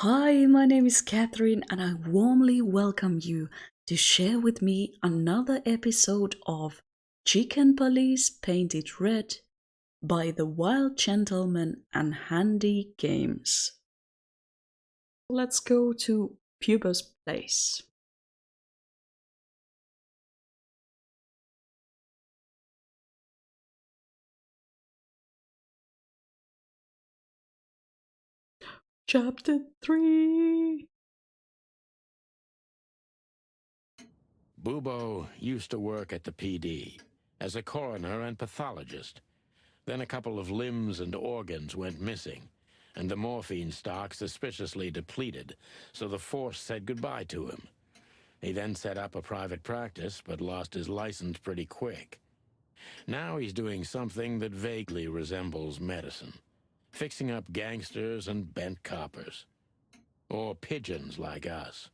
Hi, my name is Catherine, and I warmly welcome you to share with me another episode of Chicken Police Painted Red by the Wild Gentleman and Handy Games. Let's go to Puba's place. Chapter 3. Bubo used to work at the PD as a coroner and pathologist. Then a couple of limbs and organs went missing, and the morphine stock suspiciously depleted, so the force said goodbye to him. He then set up a private practice, but lost his license pretty quick. Now he's doing something that vaguely resembles medicine, fixing up gangsters and bent coppers. Or pigeons like us.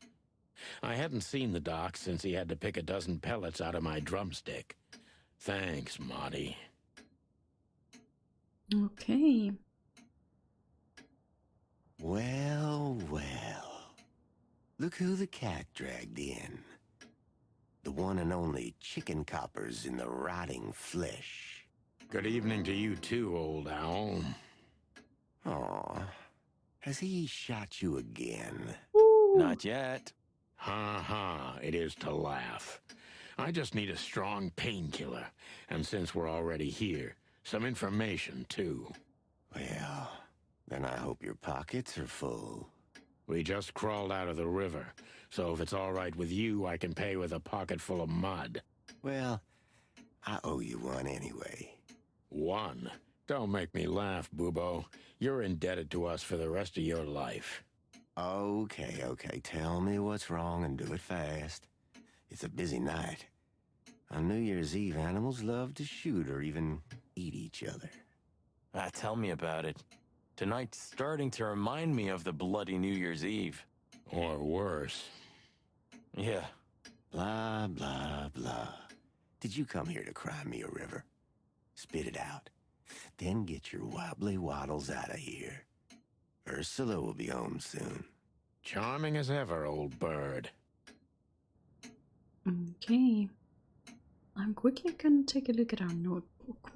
I hadn't seen the doc since he had to pick a dozen pellets out of my drumstick. Thanks, Marty. Okay. Well, well. Look who the cat dragged in. The one and only chicken coppers in the rotting flesh. Good evening to you too, old owl. Aw, has he shot you again? Ooh. Not yet. Ha ha, it is to laugh. I just need a strong painkiller, and since we're already here, some information too. Well, then I hope your pockets are full. We just crawled out of the river, so if it's all right with you, I can pay with a pocket full of mud. Well, I owe you one anyway. One? Don't make me laugh, Bubo. You're indebted to us for the rest of your life. Okay, tell me what's wrong and do it fast. It's a busy night. On New Year's Eve, animals love to shoot or even eat each other. Tell me about it. Tonight's starting to remind me of the bloody New Year's Eve. Or worse. Yeah. Blah, blah, blah. Did you come here to cry me a river? Spit it out. Then get your wobbly waddles out of here. Ursula will be home soon. Charming as ever, old bird. Okay. I'm quickly gonna take a look at our notebook.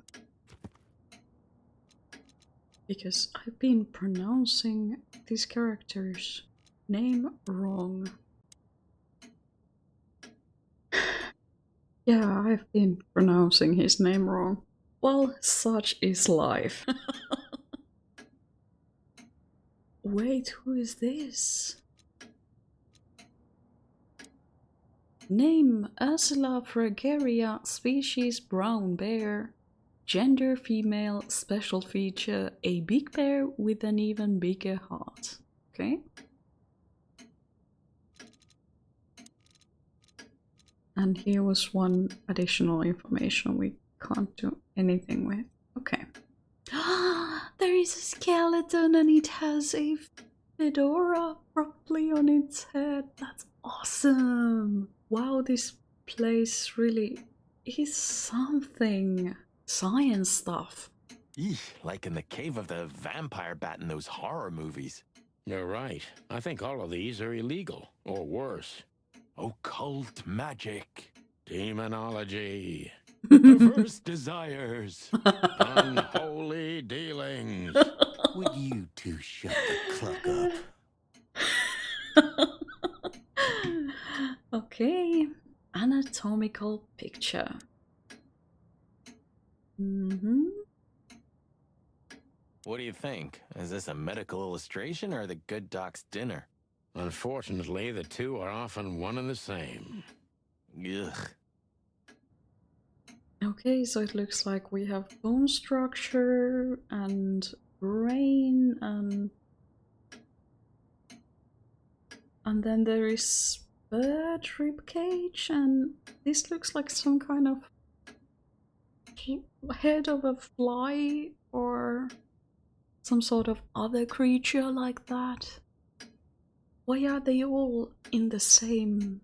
Because I've been pronouncing this character's name wrong. Yeah, I've been pronouncing his name wrong. Well, such is life. Wait, who is this? Name: Ursula Fragaria, species brown bear, gender female, special feature a big bear with an even bigger heart. Okay. And here was one additional information we can't do anything with. Okay. There is a skeleton and it has a fedora properly on its head. That's awesome. Wow, this place really is something. Science stuff. Eesh, like in the cave of the vampire bat in those horror movies. You're right. I think all of these are illegal, or worse. Occult magic. Demonology. Perverse desires. Unholy dealings. Would you two shut the cluck up? Okay, anatomical picture. What do you think? Is this a medical illustration or the good doc's dinner? Unfortunately, the two are often one and the same. Ugh. Okay, so it looks like we have bone structure and brain and then there is bird rib cage, and this looks like some kind of head of a fly or some sort of other creature like that. Why are they all in the same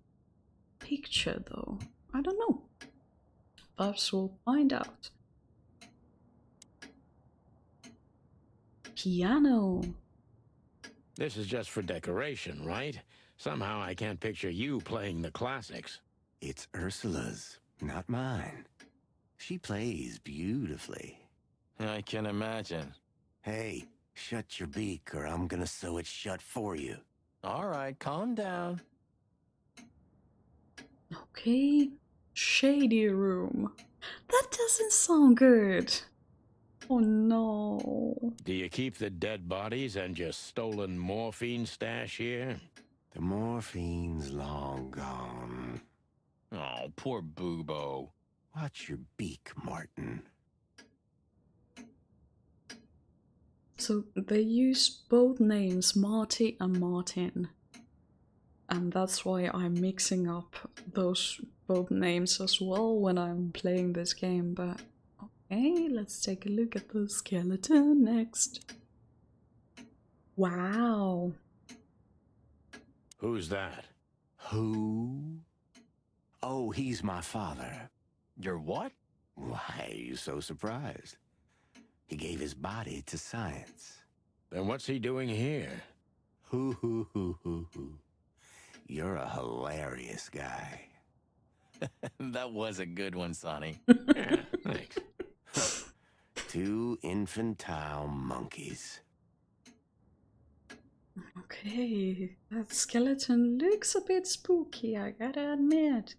picture though? I don't know. Perhaps we'll find out. Piano. This is just for decoration, right? Somehow I can't picture you playing the classics. It's Ursula's, not mine. She plays beautifully. I can imagine. Hey, shut your beak or I'm gonna sew it shut for you. All right, calm down. Okay. Shady room. That doesn't sound good. Oh no. Do you keep the dead bodies and your stolen morphine stash here? The morphine's long gone. Oh, poor Boobo. Watch your beak, Martin. So they use both names, Marty and Martin. And that's why I'm mixing up those both names as well when I'm playing this game, but okay, let's take a look at the skeleton next. Wow. Who's that? Who? Oh, he's my father. You're what? Why are you so surprised? He gave his body to science. Then what's he doing here? Hoo. You're a hilarious guy. That was a good one, Sonny. Yeah, thanks. Two infantile monkeys. Okay, that skeleton looks a bit spooky, I gotta admit.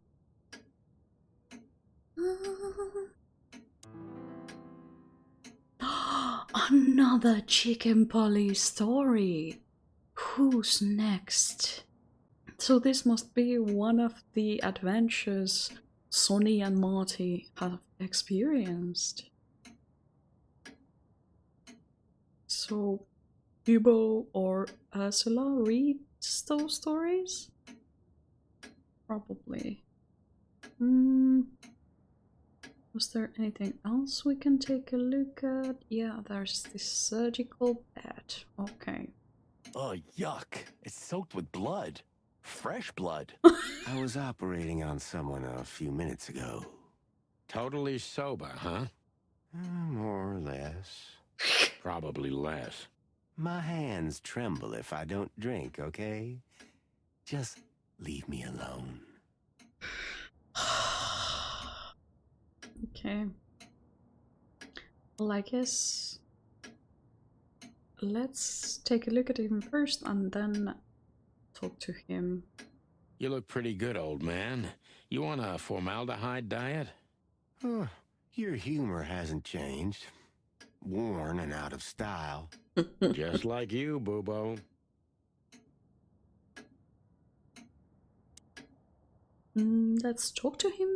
Another chicken police story. Who's next? So this must be one of the adventures Sonny and Marty have experienced. So Hugo or Ursula reads those stories? Probably. Was there anything else we can take a look at? Yeah, there's this surgical bed. Okay. Oh, yuck. It's soaked with blood. Fresh blood. I was operating on someone a few minutes ago. Totally sober, huh? More or less. Probably less. My hands tremble if I don't drink, okay? Just leave me alone. Okay. Well, I guess let's take a look at him first and then talk to him. You look pretty good, old man. You want a formaldehyde diet? Oh, your humor hasn't changed. Worn and out of style. Just like you, Boobo. Let's talk to him.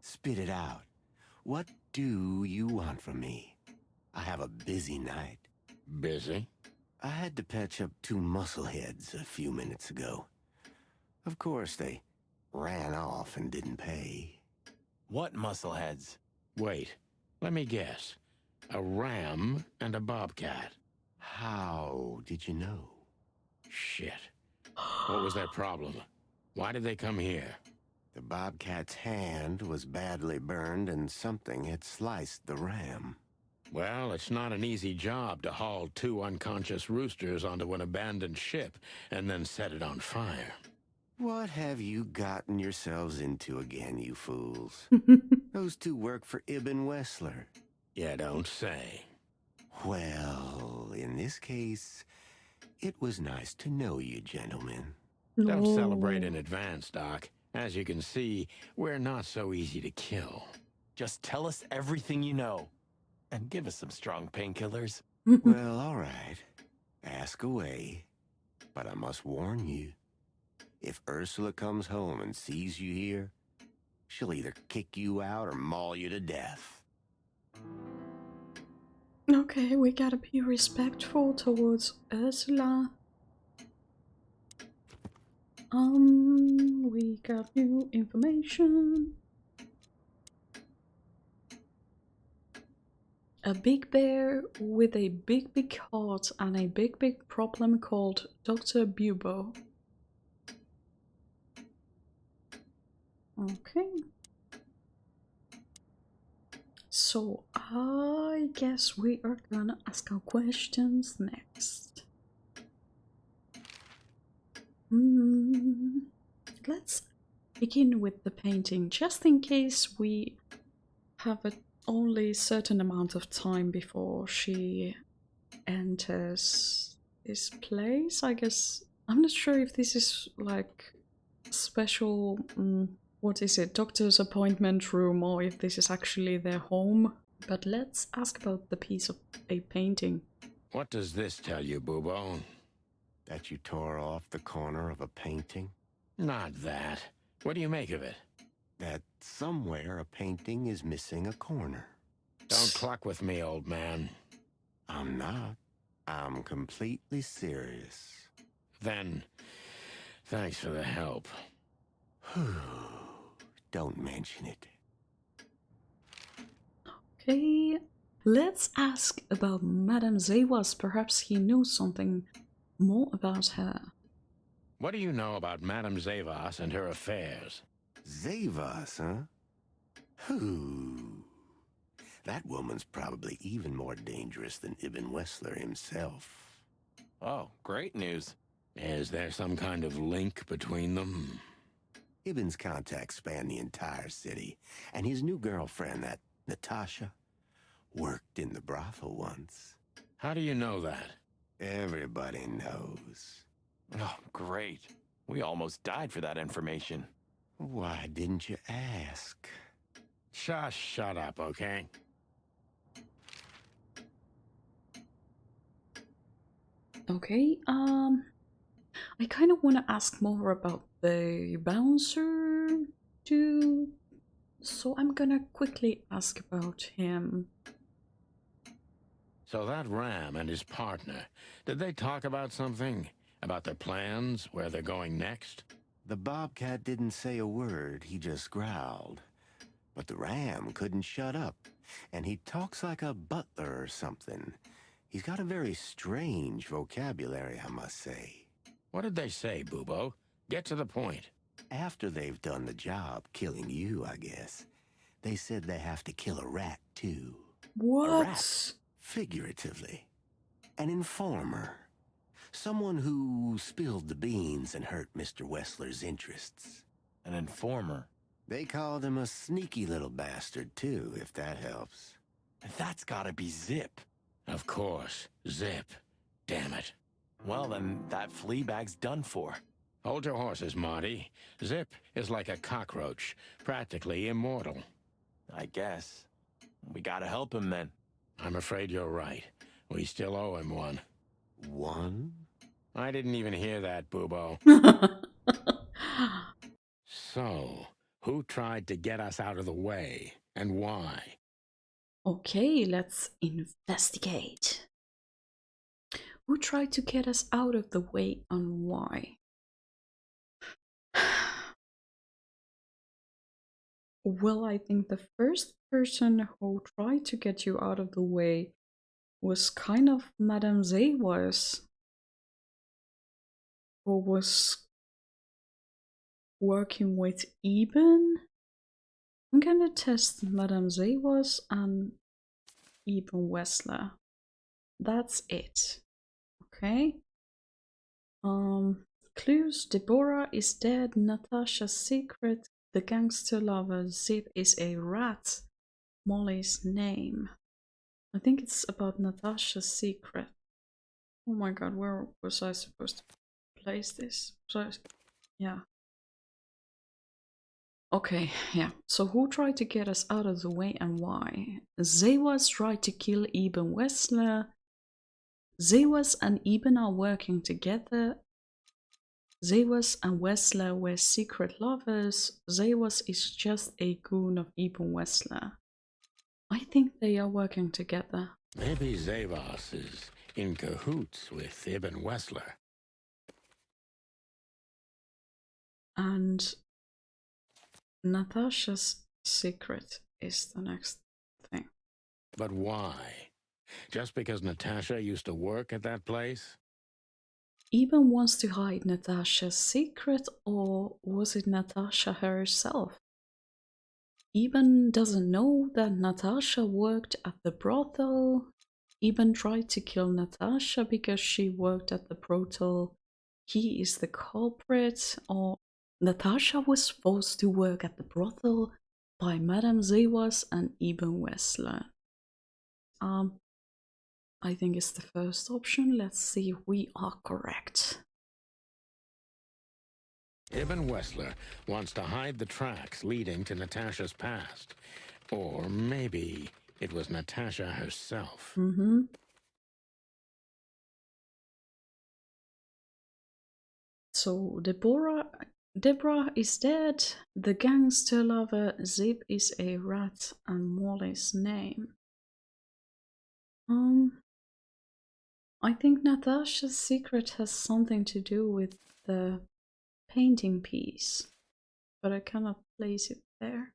Spit it out. What do you want from me? I have a busy night. Busy? I had to patch up two muscleheads a few minutes ago. Of course, they ran off and didn't pay. What muscleheads? Wait, let me guess. A ram and a bobcat. How did you know? Shit. What was their problem? Why did they come here? The bobcat's hand was badly burned and something had sliced the ram. Well, it's not an easy job to haul two unconscious roosters onto an abandoned ship and then set it on fire. What have you gotten yourselves into again, you fools? Those two work for Ibn Wessler. You don't say. Well, in this case, it was nice to know you, gentlemen. Don't No. celebrate in advance, Doc. As you can see, we're not so easy to kill. Just tell us everything you know. And give us some strong painkillers. Well, all right. Ask away. But I must warn you. If Ursula comes home and sees you here, she'll either kick you out or maul you to death. Okay, we gotta be respectful towards Ursula. We got new information. A big bear with a big heart and a big problem called Dr. Bubo. Okay. So I guess we are gonna ask our questions next. Let's begin with the painting, just in case we have only a certain amount of time before she enters this place. I guess I'm not sure if this is like special, what is it, doctor's appointment room, or if this is actually their home. But let's ask about the piece of a painting. What does this tell you, Bubo? That you tore off the corner of a painting? Not that. What do you make of it? That somewhere a painting is missing a corner. Don't cluck with me, old man. I'm not. I'm completely serious. Then, thanks for the help. Don't mention it. Okay, let's ask about Madame Zewas. Perhaps he knows something more about her. What do you know about Madame Zavas and her affairs? Zavas, huh? Whew. That woman's probably even more dangerous than Ibn Wessler himself. Oh, great news. Is there some kind of link between them? Ibn's contacts span the entire city, and his new girlfriend, that Natasha, worked in the brothel once. How do you know that? Everybody knows. Oh, great. We almost died for that information. Why didn't you ask? Just shut up, okay? Okay, I kind of want to ask more about the bouncer too, so I'm gonna quickly ask about him. So that Ram and his partner, did they talk about something? About their plans, where they're going next? The bobcat didn't say a word, he just growled. But the ram couldn't shut up, and he talks like a butler or something. He's got a very strange vocabulary, I must say. What did they say, Bubo? Get to the point. After they've done the job, killing you, I guess, they said they have to kill a rat, too. What? A rat, figuratively. An informer. Someone who spilled the beans and hurt Mr. Wessler's interests. An informer. They called him a sneaky little bastard, too, if that helps. That's gotta be Zip. Of course. Zip. Damn it. Well, then that flea bag's done for. Hold your horses, Marty. Zip is like a cockroach, practically immortal. I guess. We gotta help him then. I'm afraid you're right. We still owe him one. One? I didn't even hear that, Bubo. So, who tried to get us out of the way, and why? Okay, let's investigate. Who tried to get us out of the way and why? Well, I think the first person who tried to get you out of the way was kind of Madame Zewas, who was working with Eben. I'm gonna test Madame Zewas and Eben Wessler. That's it. Okay. Clues: Deborah is dead. Natasha's secret. The gangster lover. Zip is a rat. Molly's name. I think it's about Natasha's secret. Oh my god, where was I supposed to place this? Yeah. Okay, yeah. So who tried to get us out of the way and why? Zewas tried to kill Eben Wessler. Zewas and Eben are working together. Zewas and Wessler were secret lovers. Zewas is just a goon of Eben Wessler. I think they are working together. Maybe Zavas is in cahoots with Ibn Wessler. And Natasha's secret is the next thing. But why? Just because Natasha used to work at that place? Eben wants to hide Natasha's secret, or was it Natasha herself? Eben doesn't know that Natasha worked at the brothel. Eben tried to kill Natasha because she worked at the brothel. He is the culprit, or Natasha was forced to work at the brothel by Madame Zewas and Eben Wessler. I think it's the first option. Let's see if we are correct. Ibn Wessler wants to hide the tracks leading to Natasha's past. Or maybe it was Natasha herself. So Deborah is dead, the gangster lover Zip is a rat, and Molly's name. I think Natasha's secret has something to do with the painting piece, but I cannot place it there.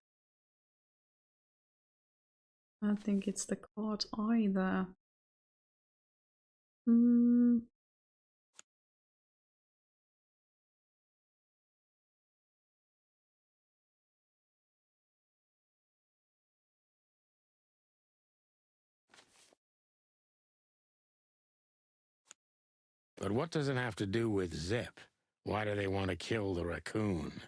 I don't think it's the card either. But what does it have to do with Zip? Why do they want to kill the raccoon?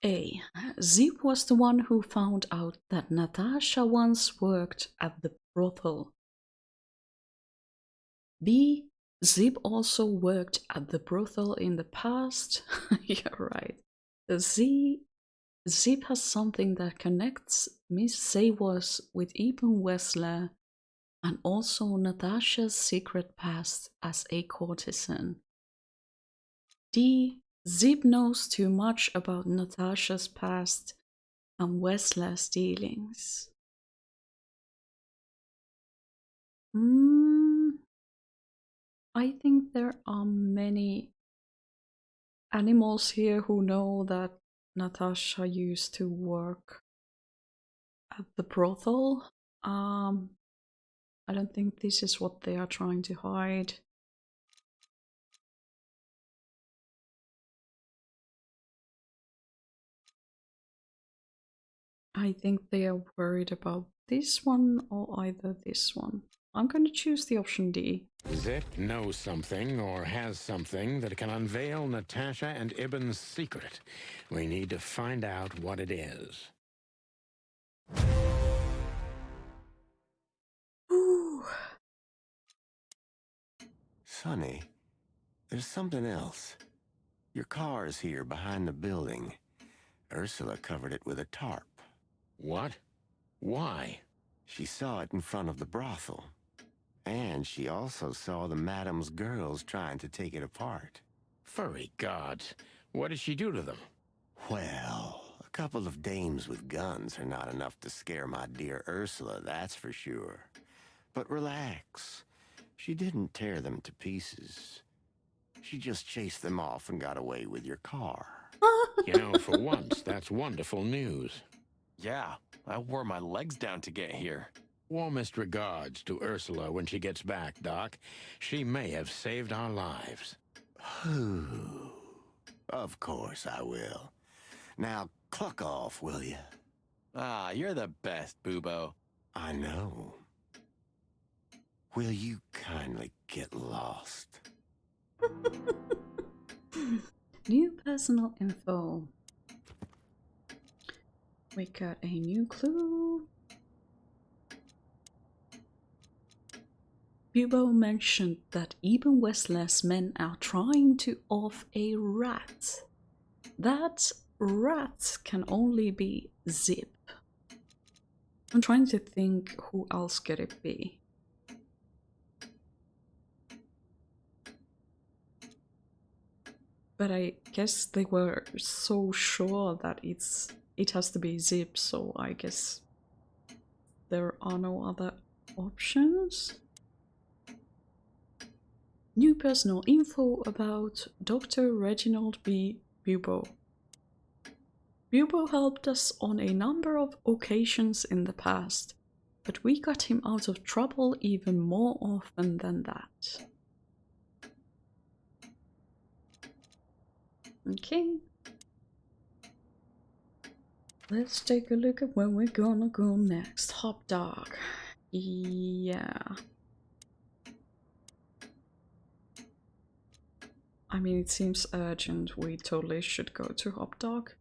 A. Zip was the one who found out that Natasha once worked at the brothel. B. Zip also worked at the brothel in the past. You're right. Zip has something that connects Miss Zewas with Eben Wessler and also Natasha's secret past as a courtesan. D. Zip knows too much about Natasha's past and Wessler's dealings. I think there are many animals here who know that Natasha used to work at the brothel. I don't think this is what they are trying to hide. I think they are worried about this one or either this one. I'm going to choose the option D. Zip knows something or has something that can unveil Natasha and Ibn's secret. We need to find out what it is. Ooh. Sonny, there's something else. Your car is here behind the building. Ursula covered it with a tarp. What? Why? She saw it in front of the brothel. And she also saw the madam's girls trying to take it apart. Furry gods. What did she do to them? Well, a couple of dames with guns are not enough to scare my dear Ursula, that's for sure. But relax. She didn't tear them to pieces. She just chased them off and got away with your car. You know, for once, that's wonderful news. Yeah, I wore my legs down to get here. Warmest regards to Ursula when she gets back, Doc. She may have saved our lives. Of course I will. Now, cluck off, will you? Ah, you're the best, Boobo. I know. Will you kindly get lost? New personal info. We got a new clue. Bubo mentioned that Eben Wessler's men are trying to off a rat. That rat can only be Zip. I'm trying to think who else could it be. But I guess they were so sure that it has to be Zip, so I guess there are no other options. New personal info about Dr. Reginald B. Bubo. Bubo helped us on a number of occasions in the past, but we got him out of trouble even more often than that. Okay. Let's take a look at where we're gonna go next. Hop Dog. Yeah. I mean, it seems urgent. We totally should go to Hop Dog.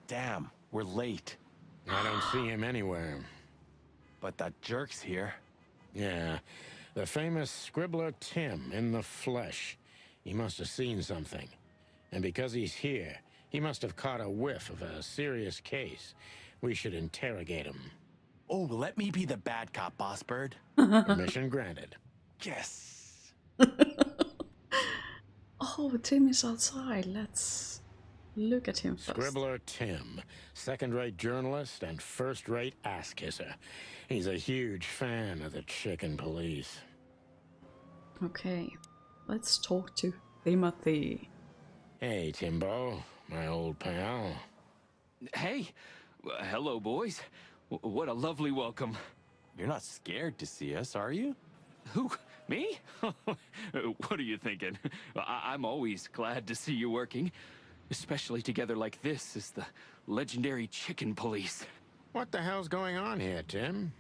Damn, we're late. I don't see him anywhere. But that jerk's here. Yeah, the famous scribbler Tim in the flesh. He must have seen something. And because he's here, he must have caught a whiff of a serious case. We should interrogate him. Oh, let me be the bad cop, Boss Bird. Permission granted. Yes. Oh, Tim is outside. Let's look at him first. Scribbler Tim, second-rate journalist and first-rate ass-kisser. He's a huge fan of the chicken police. Okay, let's talk to Timothy. Hey, Timbo, my old pal. Hey, hello, boys. What a lovely welcome. You're not scared to see us, are you? Who? Me? What are you thinking? I'm always glad to see you working, especially together like this as the legendary chicken police. What the hell's going on here, Tim?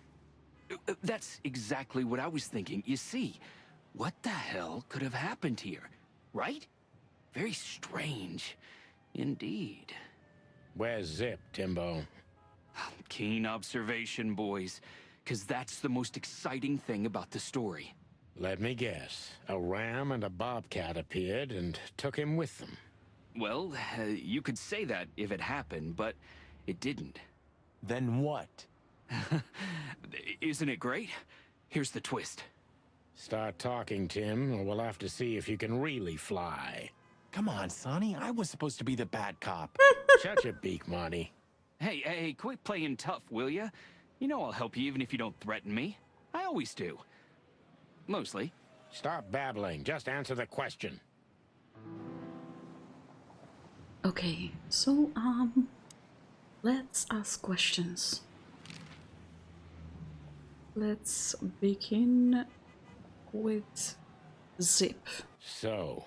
That's exactly what I was thinking. You see, what the hell could have happened here, right? Very strange, indeed. Where's Zip, Timbo? Keen observation, boys, because that's the most exciting thing about the story. Let me guess. A ram and a bobcat appeared and took him with them. Well, you could say that if it happened, but it didn't. Then what? Isn't it great? Here's the twist. Start talking, Tim, or we'll have to see if you can really fly. Come on, Sonny. I was supposed to be the bad cop. Shut your beak, Marty. Hey, quit playing tough, will ya? You know I'll help you even if you don't threaten me. I always do. Mostly. Stop babbling. Just answer the question. Okay, so, let's ask questions. Let's begin with Zip. So,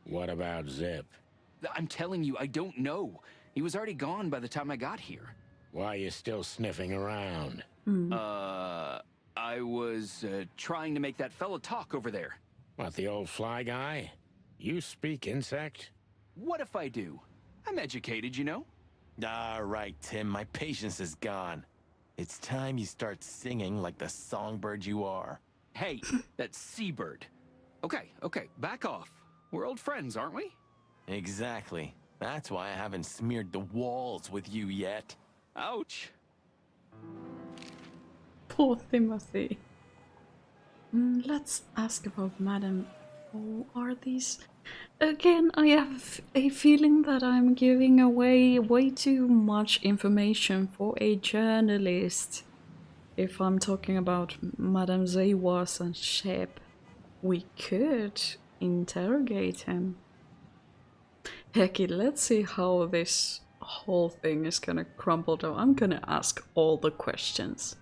what about Zip? I'm telling you, I don't know. He was already gone by the time I got here. Why are you still sniffing around? I was trying to make that fella talk over there. What, the old fly guy? You speak insect? What if I do? I'm educated, you know? All right, Tim. My patience is gone. It's time you start singing like the songbird you are. Hey, that's Seabird. Okay, back off. We're old friends, aren't we? Exactly. That's why I haven't smeared the walls with you yet. Ouch. Poor Timothy. Let's ask about Madam. Who are these? Again, I have a feeling that I'm giving away way too much information for a journalist. If I'm talking about Madame Zewas and Shep, we could interrogate him. Heck it, let's see how this whole thing is gonna crumble down. I'm gonna ask all the questions.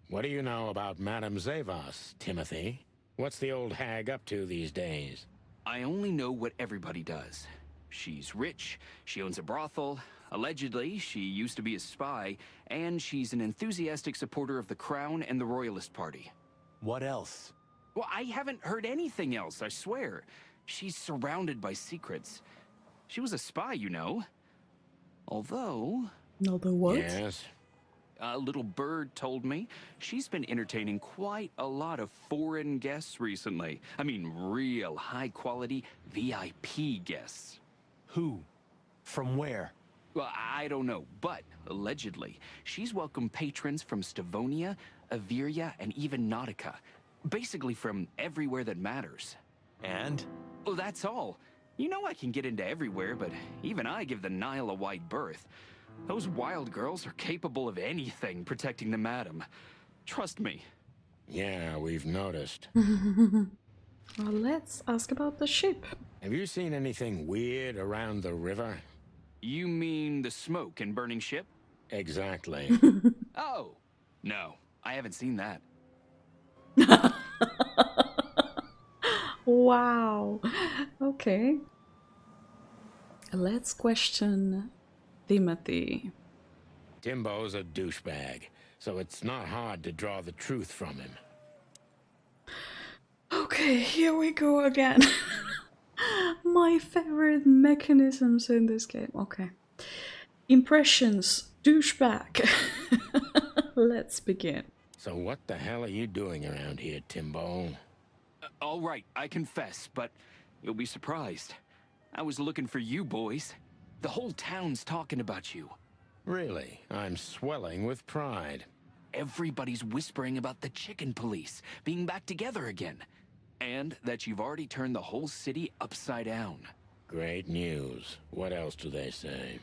What do you know about Madame Zavas, Timothy? What's the old hag up to these days? I only know what everybody does. She's rich, she owns a brothel, allegedly she used to be a spy, and she's an enthusiastic supporter of the Crown and the Royalist Party. What else? Well, I haven't heard anything else, I swear. She's surrounded by secrets. She was a spy, you know. Although... No, the what? Yes? A little bird told me she's been entertaining quite a lot of foreign guests recently. I mean, real high-quality VIP guests. Who? From where? Well, I don't know, but allegedly, she's welcomed patrons from Stavonia, Averia, and even Nautica. Basically from everywhere that matters. And? Well, that's all. You know I can get into everywhere, but even I give the Nile a wide berth. Those wild girls are capable of anything protecting the madam. Trust me. Yeah, we've noticed. Well, let's ask about the ship. Have you seen anything weird around the river? You mean the smoke and burning ship? Exactly. Oh, no, I haven't seen that. Wow. Okay. Let's question Timothy. Timbo's a douchebag, so it's not hard to draw the truth from him. Okay, here we go again. My favorite mechanisms in this game. Okay. Impressions, douchebag. Let's begin. So what the hell are you doing around here, Timbo? All right, I confess, but you'll be surprised. I was looking for you boys. The whole town's talking about you. Really? I'm swelling with pride. Everybody's whispering about the chicken police being back together again. And that you've already turned the whole city upside down. Great news. What else do they say?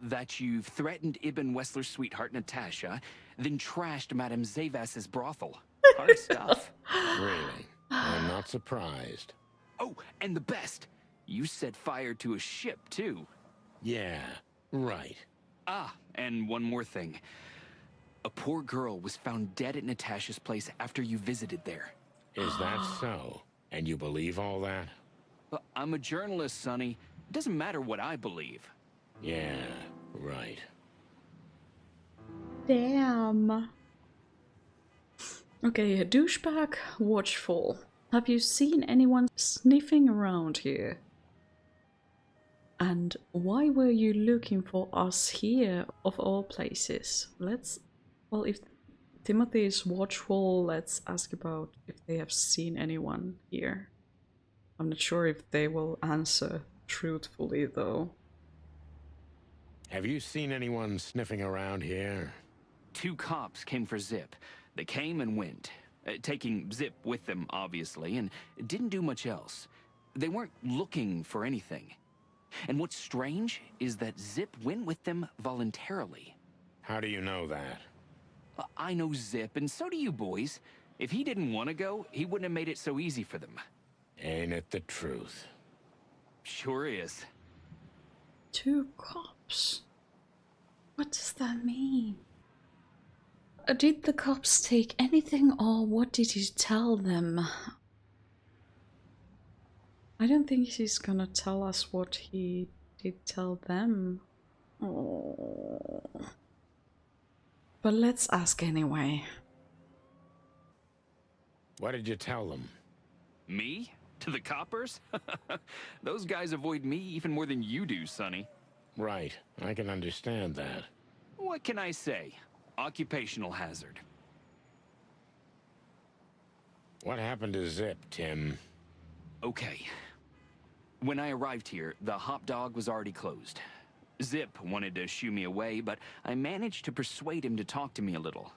That you've threatened Ibn Wessler's sweetheart Natasha, then trashed Madame Zavas's brothel. Hard stuff. Really? I'm not surprised. Oh, and the best, you set fire to a ship, too. Yeah, right. Ah, and one more thing. A poor girl was found dead at Natasha's place after you visited there. Is that so? And you believe all that? But I'm a journalist, Sonny. It doesn't matter what I believe. Yeah, right. Damn. Okay, a douchebag, watchful. Have you seen anyone sniffing around here? And why were you looking for us here, of all places? Well, if Timothy is watchful, let's ask about if they have seen anyone here. I'm not sure if they will answer truthfully, though. Have you seen anyone sniffing around here? 2 cops came for Zip. They came and went, taking Zip with them, obviously, and didn't do much else. They weren't looking for anything. And what's strange is that Zip went with them voluntarily. How do you know that? I know Zip, and so do you boys. If he didn't want to go, he wouldn't have made it so easy for them. Ain't it the truth? Sure is. 2 cops? What does that mean? Did the cops take anything, or what did he tell them? I don't think he's gonna tell us what he did tell them. Oh. But let's ask anyway. What did you tell them? Me? To the coppers? Those guys avoid me even more than you do, Sonny. Right, I can understand that. What can I say? Occupational hazard. What happened to Zip, Tim? Okay. When I arrived here, the hop dog was already closed. Zip wanted to shoo me away, but I managed to persuade him to talk to me a little.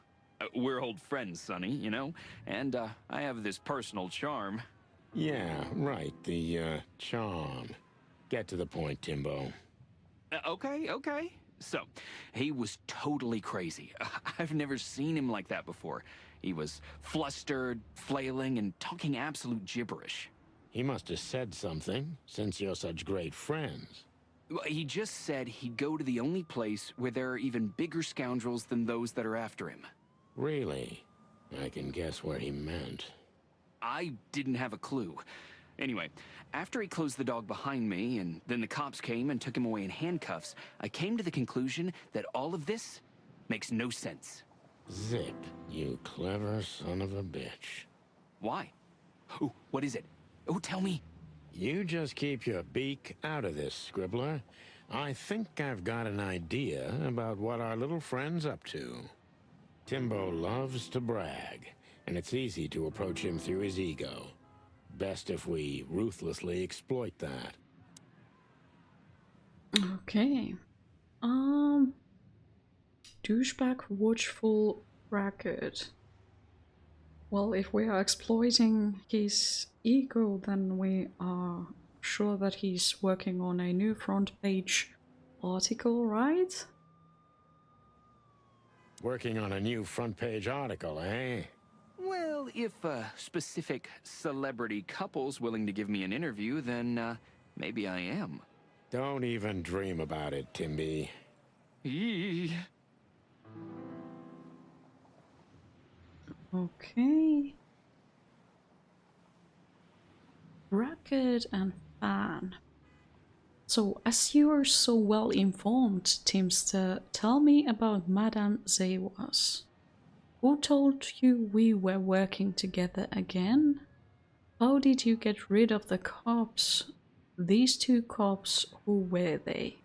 We're old friends, Sonny, you know? And I have this personal charm. Yeah, right, the, charm. Get to the point, Timbo. Okay. So, he was totally crazy. I've never seen him like that before. He was flustered, flailing, and talking absolute gibberish. He must have said something, since you're such great friends. He just said he'd go to the only place where there are even bigger scoundrels than those that are after him. Really? I can guess where he meant. I didn't have a clue. Anyway, after he closed the dog behind me, and then the cops came and took him away in handcuffs, I came to the conclusion that all of this makes no sense. Zip, you clever son of a bitch. Why? Oh, what is it? Oh, tell me. You just keep your beak out of this, Scribbler. I think I've got an idea about what our little friend's up to. Timbo loves to brag, and it's easy to approach him through his ego. Best if we ruthlessly exploit that. Okay. Douchebag watchful bracket. Well, if we are exploiting his ego, then we are sure that he's working on a new front page article, right? Working on a new front page article, eh? Well, if specific celebrity couple's willing to give me an interview, then maybe I am. Don't even dream about it, Timby. Eee. Okay. bracket and fan. So, as you are so well informed, Teamster, tell me about Madame Zewas. Who told you we were working together again? How did you get rid of the cops? These two cops, who were they?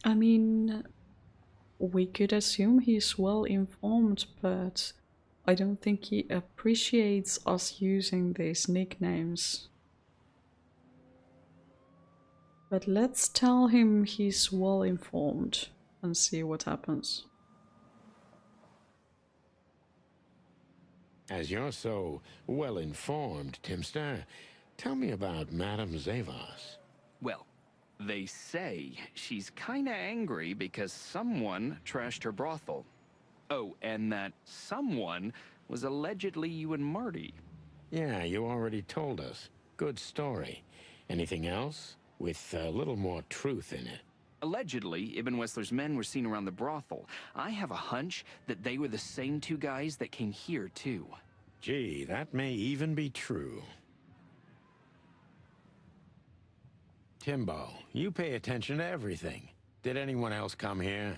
I mean, we could assume he's well informed, but I don't think he appreciates us using these nicknames. But let's tell him he's well informed and see what happens. As you're so well informed, Timster, tell me about Madame Zewas. Well, they say she's kinda angry because someone trashed her brothel. Oh, and that someone was allegedly you and Marty. Yeah, you already told us. Good story. Anything else? With a little more truth in it. Allegedly, Ibn Wessler's men were seen around the brothel. I have a hunch that they were the same two guys that came here, too. Gee, that may even be true. Timbo, you pay attention to everything. Did anyone else come here?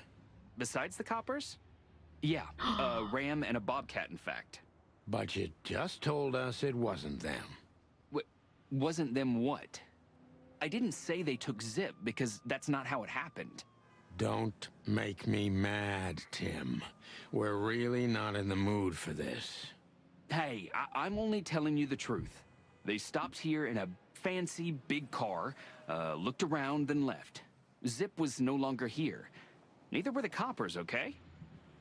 Besides the coppers? Yeah, a ram and a bobcat, in fact. But you just told us it wasn't them. Wasn't them what? I didn't say they took Zip, because that's not how it happened. Don't make me mad, Tim. We're really not in the mood for this. Hey, I'm only telling you the truth. They stopped here in a fancy big car, looked around, then left. Zip was no longer here. Neither were the coppers, okay?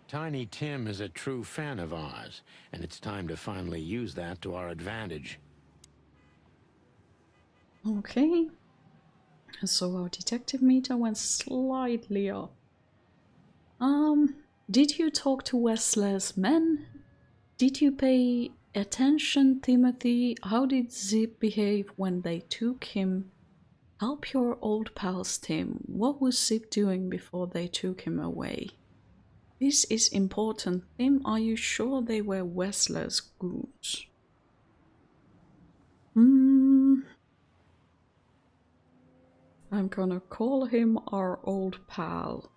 Tiny Tim is a true fan of ours, and it's time to finally use that to our advantage. Okay. So our detective meter went slightly up. Did you talk to Wessler's men? Did you pay attention, Timothy? How did Zip behave when they took him? Help your old pals, Tim. What was Zip doing before they took him away? This is important. Tim, are you sure they were Wessler's goons? I'm gonna call him our old pal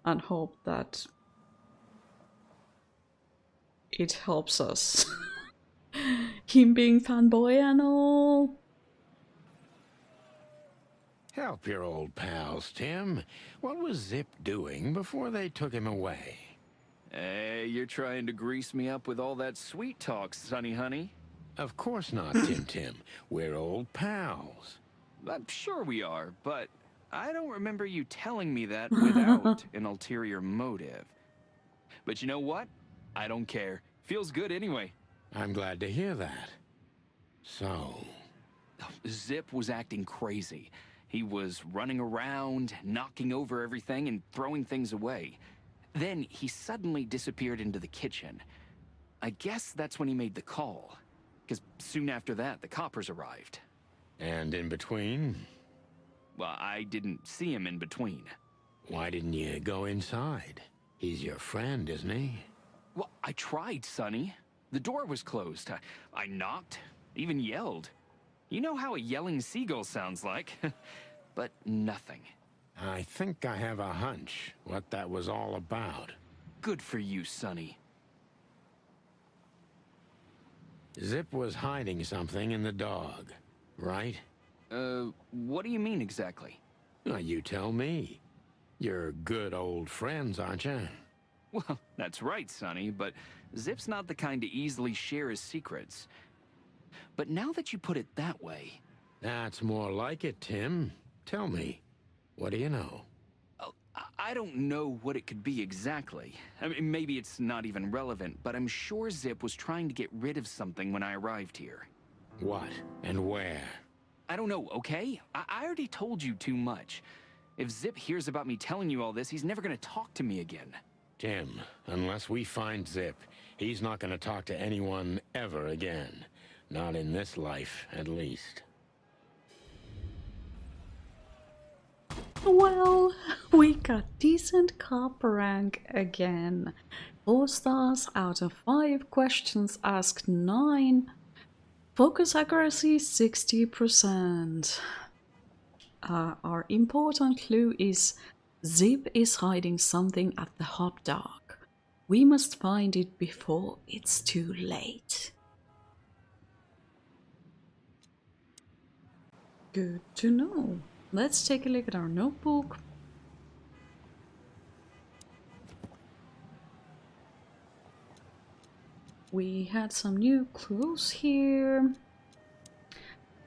and hope that it helps us. Him being fanboy and all. Help your old pals, Tim. What was Zip doing before they took him away? Hey, you're trying to grease me up with all that sweet talk, Sonny honey. Of course not, Tim. We're old pals. I'm sure we are, but I don't remember you telling me that without an ulterior motive. But you know what? I don't care. Feels good anyway. I'm glad to hear that. So... Zip was acting crazy. He was running around, knocking over everything and throwing things away. Then he suddenly disappeared into the kitchen. I guess that's when he made the call, because soon after that, the coppers arrived. And in between? Well, I didn't see him in between. Why didn't you go inside? He's your friend, isn't he? Well, I tried, Sonny. The door was closed. I knocked, even yelled. You know how a yelling seagull sounds like. But nothing. I think I have a hunch what that was all about. Good for you, Sonny. Zip was hiding something in the dog, right? What do you mean exactly? Well, you tell me. You're good old friends, aren't you? Well, that's right, Sonny, but Zip's not the kind to easily share his secrets. But now that you put it that way... That's more like it, Tim. Tell me, what do you know? I don't know what it could be exactly. I mean, maybe it's not even relevant, but I'm sure Zip was trying to get rid of something when I arrived here. What and where? I don't know, okay? I already told you too much. If Zip hears about me telling you all this, he's never gonna talk to me again. Tim, unless we find Zip, he's not gonna talk to anyone ever again. Not in this life, at least. Well, we got decent cop rank again. 4 stars out of 5. Questions asked 9. Focus accuracy 60%. Our important clue is Zip is hiding something at the hot dog. We must find it before it's too late. Good to know. Let's take a look at our notebook. We had some new clues here.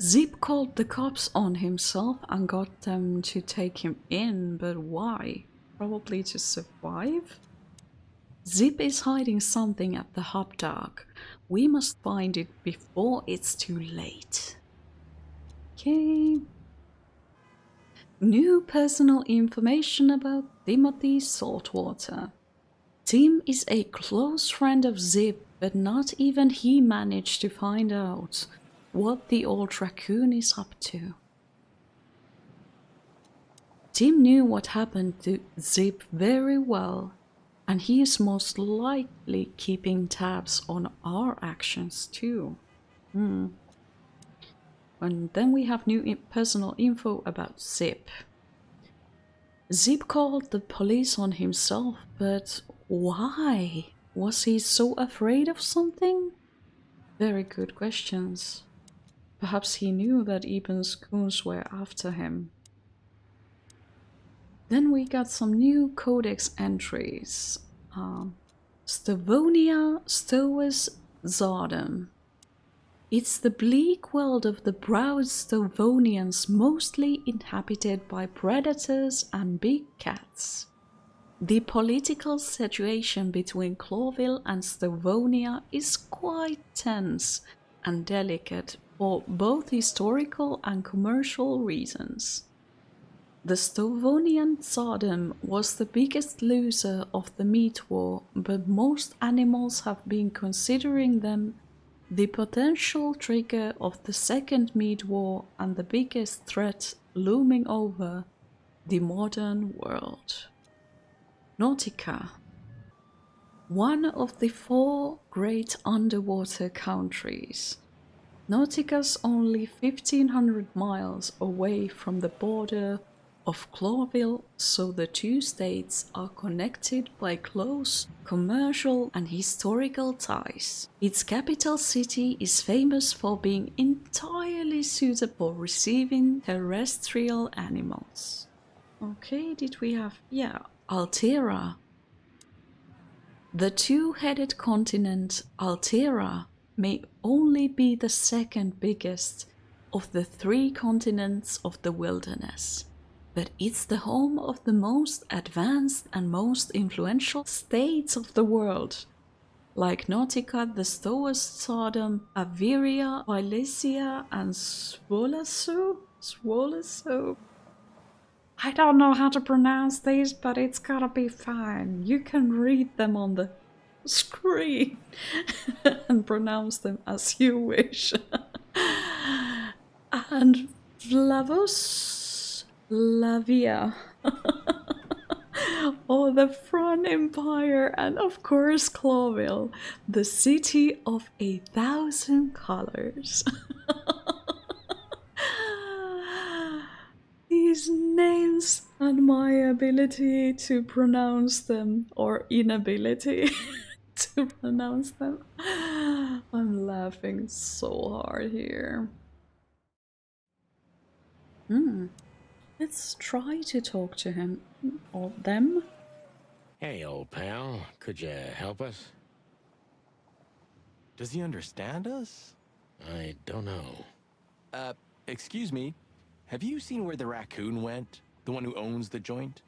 Zip called the cops on himself and got them to take him in, but why? Probably to survive? Zip is hiding something at the hot dog. We must find it before it's too late. Okay. New personal information about Timothy Saltwater. Tim is a close friend of Zip, but not even he managed to find out what the old raccoon is up to. Tim knew what happened to Zip very well, and he is most likely keeping tabs on our actions too. And then we have new personal info about Zip. Zip called the police on himself, but why? Was he so afraid of something? Very good questions. Perhaps he knew that Eben's goons were after him. Then we got some new codex entries. Stavonia Stowus Zardum. It's the bleak world of the proud Stavonians, mostly inhabited by predators and big cats. The political situation between Clawville and Stavonia is quite tense and delicate for both historical and commercial reasons. The Stavonian Tsardom was the biggest loser of the meat war, but most animals have been considering them the potential trigger of the second meat war and the biggest threat looming over the modern world. Nautica. One of the 4 great underwater countries. Nautica's only 1500 miles away from the border of Clawville, so the 2 states are connected by close commercial and historical ties. Its capital city is famous for being entirely suitable for receiving terrestrial animals. Okay, did we have... yeah, Altera. The 2-headed continent Altera may only be the second biggest of the 3 continents of the wilderness, but it's the home of the most advanced and most influential states of the world, like Nautica, the Stowus Sodom, Averia, Vilesia, and Swolasu? I don't know how to pronounce these, but it's gotta be fine. You can read them on the screen and pronounce them as you wish. And Flavus Lavia. Oh, the Fron Empire, and of course Clawville, the city of 1,000 colors. These names and my ability to pronounce them, or inability to pronounce them. I'm laughing so hard here. Let's try to talk to him or them. Hey, old pal, could you help us? Does he understand us? I don't know. Excuse me. Have you seen where the raccoon went? The one who owns the joint?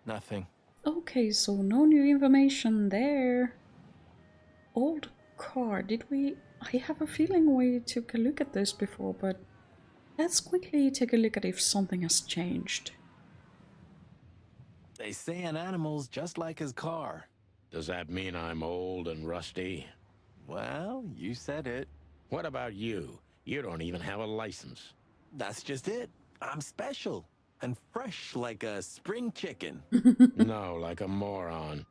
Nothing. Okay, so no new information there. Old car, did we... I have a feeling we took a look at this before, but let's quickly take a look at if something has changed. They say an animal's just like his car. Does that mean I'm old and rusty? Well, you said it. What about you? You don't even have a license. That's just it. I'm special and fresh like a spring chicken. No, like a moron.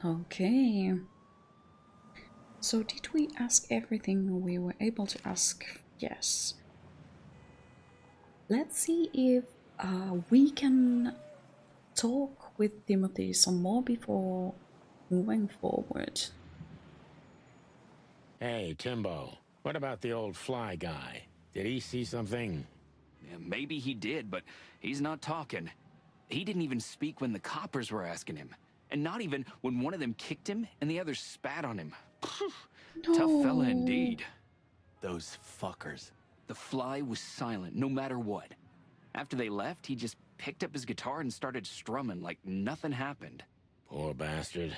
Okay. So did we ask everything we were able to ask? Yes. Let's see if we can talk with Timothy some more before moving forward. Hey, Timbo, what about the old fly guy? Did he see something? Yeah, maybe he did, but he's not talking. He didn't even speak when the coppers were asking him. And not even when one of them kicked him and the others spat on him. Tough fella No. indeed. Those fuckers. The fly was silent, no matter what. After they left, he just picked up his guitar and started strumming like nothing happened. Poor bastard.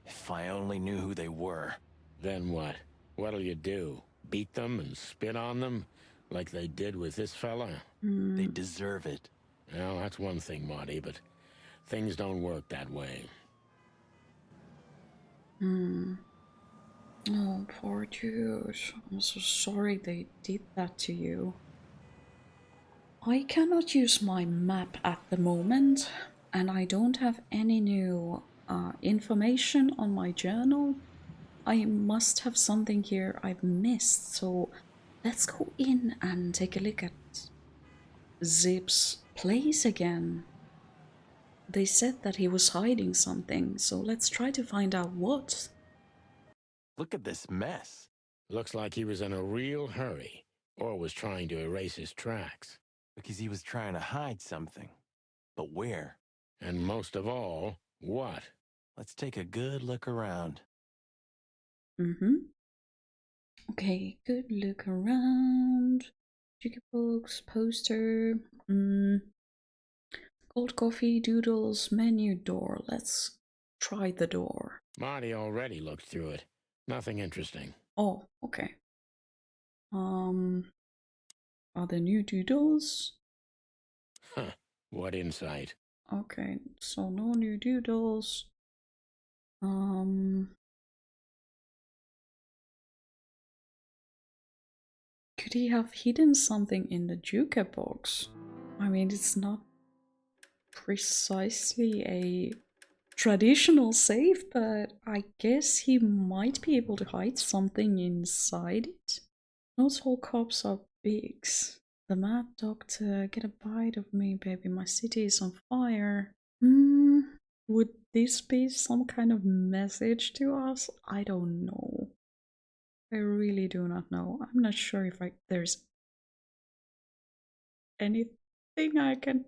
If I only knew who they were. Then what? What'll you do? Beat them and spit on them? Like they did with this fella? They deserve it. Well, that's one thing, Marty, but things don't work that way. Oh, poor dude. I'm so sorry they did that to you. I cannot use my map at the moment, and I don't have any new information on my journal. I must have something here I've missed, so let's go in and take a look at Zip's place again. They said that he was hiding something, so let's try to find out what. Look at this mess. Looks like he was in a real hurry, or was trying to erase his tracks. Because he was trying to hide something. But where? And most of all, what? Let's take a good look around. Okay, good look around. Jukebox, poster, cold coffee, doodles, menu, door. Let's try the door. Marty already looked through it. Nothing interesting. Oh, okay. Are there new doodles? Huh. What insight. Okay, so no new doodles. Could he have hidden something in the jukebox? I mean, it's not precisely a traditional safe, but I guess he might be able to hide something inside it. Not all cops are pigs. The mad doctor, get a bite of me, baby. My city is on fire. Would this be some kind of message to us? I don't know. I really do not know. I'm not sure if there's anything I can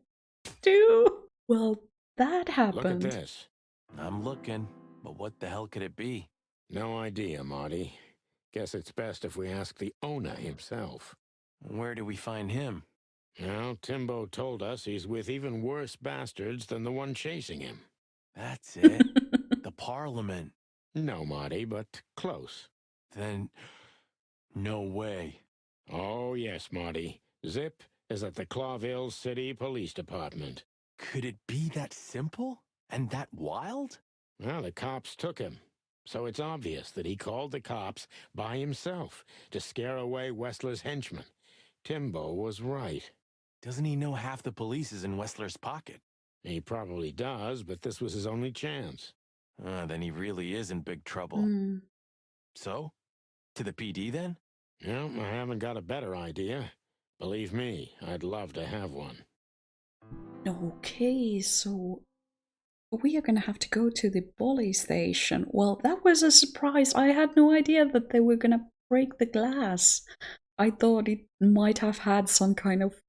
do. Well, that happened. Look at this. I'm looking, but what the hell could it be? No idea, Marty. Guess it's best if we ask the owner himself. Where do we find him? Well, Timbo told us he's with even worse bastards than the one chasing him. That's it. The Parliament. No, Marty, but close. Then, no way. Oh, yes, Marty. Zip is at the Clawville City Police Department. Could it be that simple? And that wild? Well, the cops took him. So it's obvious that he called the cops by himself to scare away Wessler's henchmen. Timbo was right. Doesn't he know half the police is in Wessler's pocket? He probably does, but this was his only chance. Then he really is in big trouble. So? To the PD then? No, I haven't got a better idea. Believe me, I'd love to have one. Okay, so we are gonna have to go to the police station. Well, that was a surprise. I had no idea that they were gonna break the glass. I thought it might have had some kind of,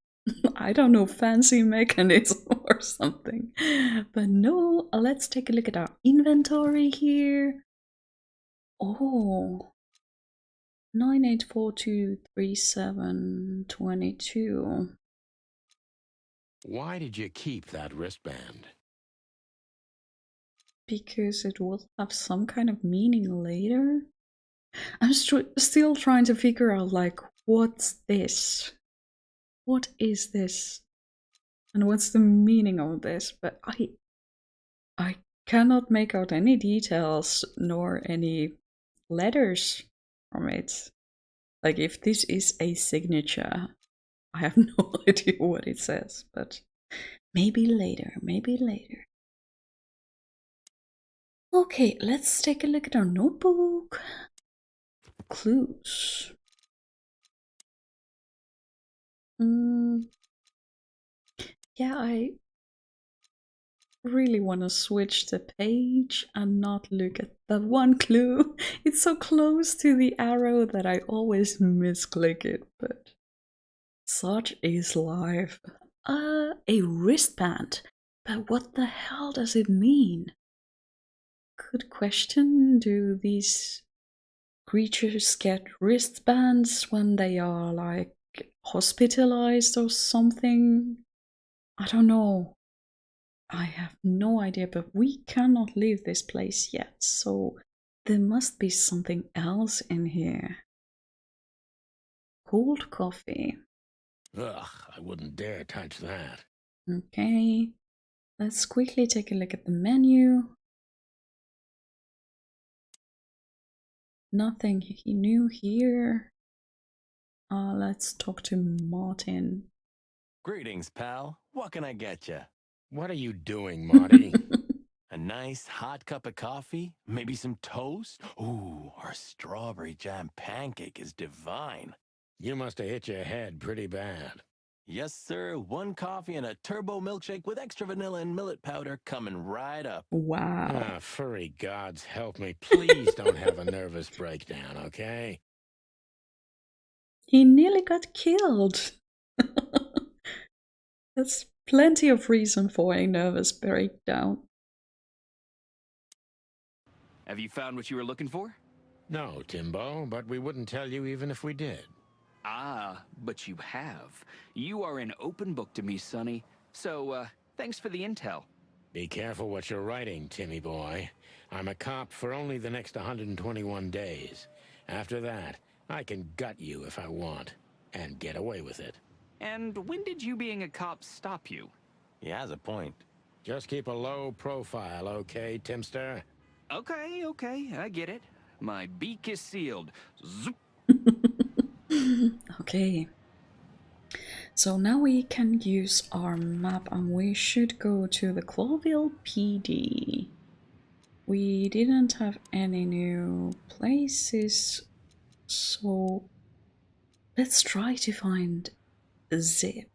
I don't know, fancy mechanism or something. But no, let's take a look at our inventory here. Oh, 98423722. Why did you keep that wristband? Because it will have some kind of meaning later. I'm still trying to figure out, like, what's this? What is this? And what's the meaning of this? But I cannot make out any details nor any letters from it. Like, if this is a signature, I have no idea what it says, but maybe later, maybe later. Okay, let's take a look at our notebook. Clues. Yeah, I really want to switch the page and not look at the one clue. It's so close to the arrow that I always misclick it, but such is life. A wristband. But what the hell does it mean? Good question. Do these creatures get wristbands when they are like hospitalized or something? I don't know. I have no idea, but we cannot leave this place yet, so there must be something else in here. Cold coffee. Ugh, I wouldn't dare touch that. Okay, let's quickly take a look at the menu. Nothing new here. Let's talk to Martin. Greetings, pal. What can I get you? What are you doing, Marty? A nice hot cup of coffee? Maybe some toast? Ooh, our strawberry jam pancake is divine. You must have hit your head pretty bad. Yes, sir. 1 coffee and a turbo milkshake with extra vanilla and millet powder coming right up. Wow. Ah, furry gods help me. Please don't have a nervous breakdown, okay? He nearly got killed. That's plenty of reason for a nervous breakdown. Have you found what you were looking for? No, Timbo, but we wouldn't tell you even if we did. Ah, but you have. You are an open book to me, Sonny. So, thanks for the intel. Be careful what you're writing, Timmy boy. I'm a cop for only the next 121 days. After that, I can gut you if I want, and get away with it. And when did you being a cop stop you? He has a point. Just keep a low profile, okay, Timster? Okay, I get it. My beak is sealed. Zoop. Okay. So now we can use our map and we should go to the Clawville PD. We didn't have any new places, so let's try to find Zip.